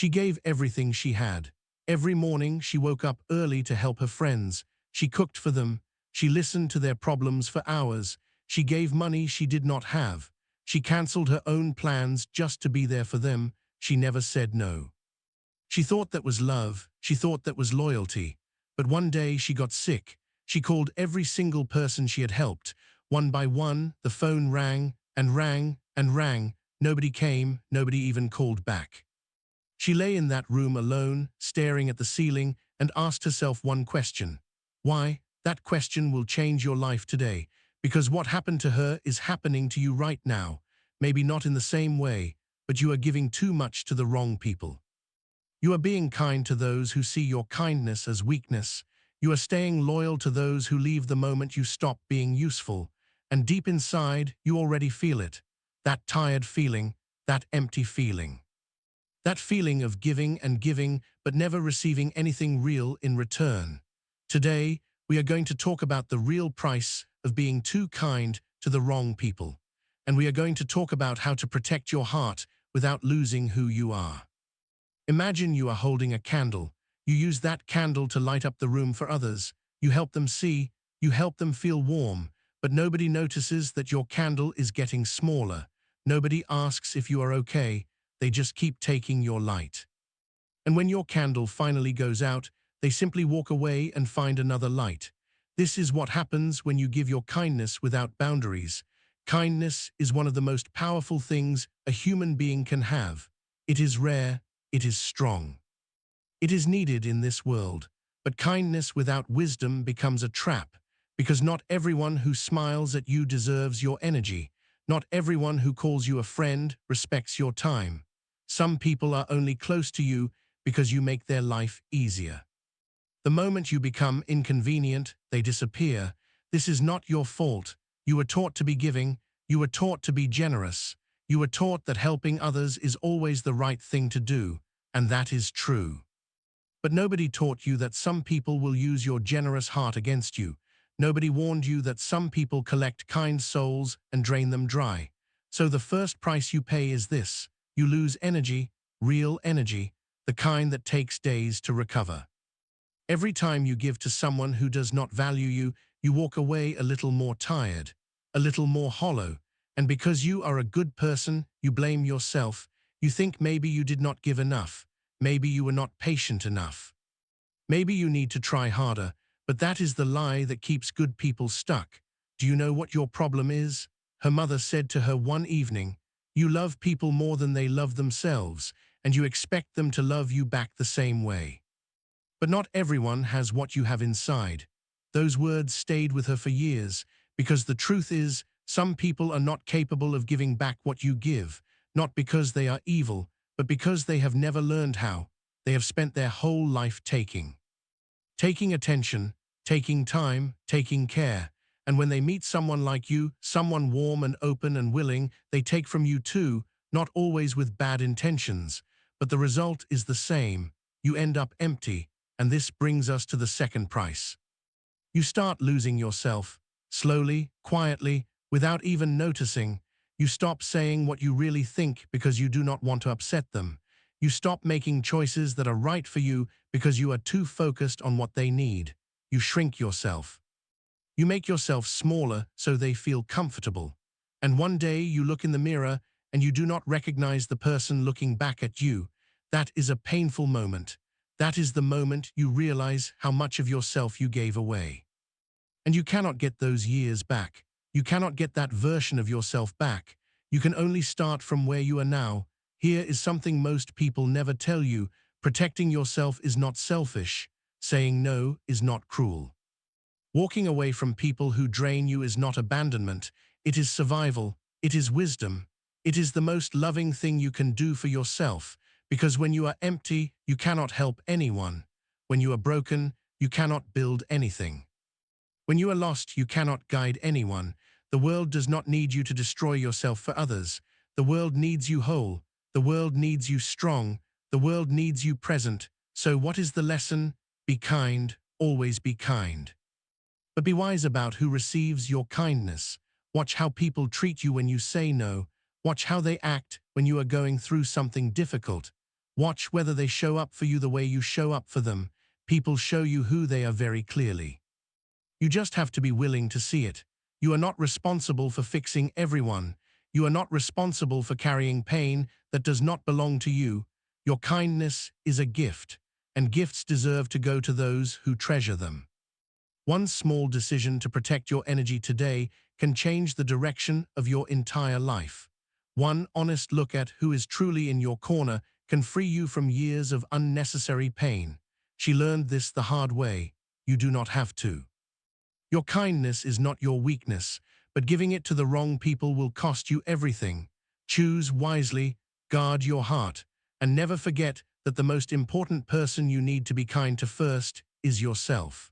She gave everything she had. Every morning she woke up early to help her friends. She cooked for them. She listened to their problems for hours. She gave money she did not have. She cancelled her own plans just to be there for them. She never said no. She thought that was love. She thought that was loyalty. But one day she got sick. She called every single person she had helped. One by one, the phone rang and rang and rang. Nobody came. Nobody even called back. She lay in that room alone, staring at the ceiling, and asked herself one question. Why? That question will change your life today, because what happened to her is happening to you right now. Maybe not in the same way, but you are giving too much to the wrong people. You are being kind to those who see your kindness as weakness. You are staying loyal to those who leave the moment you stop being useful. And deep inside, you already feel it. That tired feeling, that empty feeling. That feeling of giving and giving, but never receiving anything real in return. Today, we are going to talk about the real price of being too kind to the wrong people. And we are going to talk about how to protect your heart without losing who you are. Imagine you are holding a candle. You use that candle to light up the room for others. You help them see, you help them feel warm, but nobody notices that your candle is getting smaller. Nobody asks if you are okay. They just keep taking your light. And when your candle finally goes out, they simply walk away and find another light. This is what happens when you give your kindness without boundaries. Kindness is one of the most powerful things a human being can have. It is rare, it is strong. It is needed in this world, but kindness without wisdom becomes a trap, because not everyone who smiles at you deserves your energy. Not everyone who calls you a friend respects your time. Some people are only close to you because you make their life easier. The moment you become inconvenient, they disappear. This is not your fault. You were taught to be giving. You were taught to be generous. You were taught that helping others is always the right thing to do, and that is true. But nobody taught you that some people will use your generous heart against you. Nobody warned you that some people collect kind souls and drain them dry. So the first price you pay is this. You lose energy, real energy, the kind that takes days to recover. Every time you give to someone who does not value you, you walk away a little more tired, a little more hollow, and because you are a good person, you blame yourself. You think maybe you did not give enough, maybe you were not patient enough. Maybe you need to try harder, but that is the lie that keeps good people stuck. Do you know what your problem is? Her mother said to her one evening, "You love people more than they love themselves, and you expect them to love you back the same way." But not everyone has what you have inside. Those words stayed with her for years, because the truth is, some people are not capable of giving back what you give, not because they are evil, but because they have never learned how. They have spent their whole life taking. Taking attention, taking time, taking care. And when they meet someone like you, someone warm and open and willing, they take from you too, not always with bad intentions. But the result is the same. You end up empty, and this brings us to the second price. You start losing yourself, slowly, quietly, without even noticing. You stop saying what you really think because you do not want to upset them. You stop making choices that are right for you because you are too focused on what they need. You shrink yourself. You make yourself smaller so they feel comfortable. And one day you look in the mirror and you do not recognize the person looking back at you. That is a painful moment. That is the moment you realize how much of yourself you gave away. And you cannot get those years back. You cannot get that version of yourself back. You can only start from where you are now. Here is something most people never tell you. Protecting yourself is not selfish. Saying no is not cruel. Walking away from people who drain you is not abandonment. It is survival. It is wisdom. It is the most loving thing you can do for yourself. Because when you are empty, you cannot help anyone. When you are broken, you cannot build anything. When you are lost, you cannot guide anyone. The world does not need you to destroy yourself for others. The world needs you whole. The world needs you strong. The world needs you present. So what is the lesson? Be kind, always be kind. But be wise about who receives your kindness. Watch how people treat you when you say no. Watch how they act when you are going through something difficult. Watch whether they show up for you the way you show up for them. People show you who they are very clearly. You just have to be willing to see it. You are not responsible for fixing everyone. You are not responsible for carrying pain that does not belong to you. Your kindness is a gift, and gifts deserve to go to those who treasure them. One small decision to protect your energy today can change the direction of your entire life. One honest look at who is truly in your corner can free you from years of unnecessary pain. She learned this the hard way. You do not have to. Your kindness is not your weakness, but giving it to the wrong people will cost you everything. Choose wisely, guard your heart, and never forget that the most important person you need to be kind to first is yourself.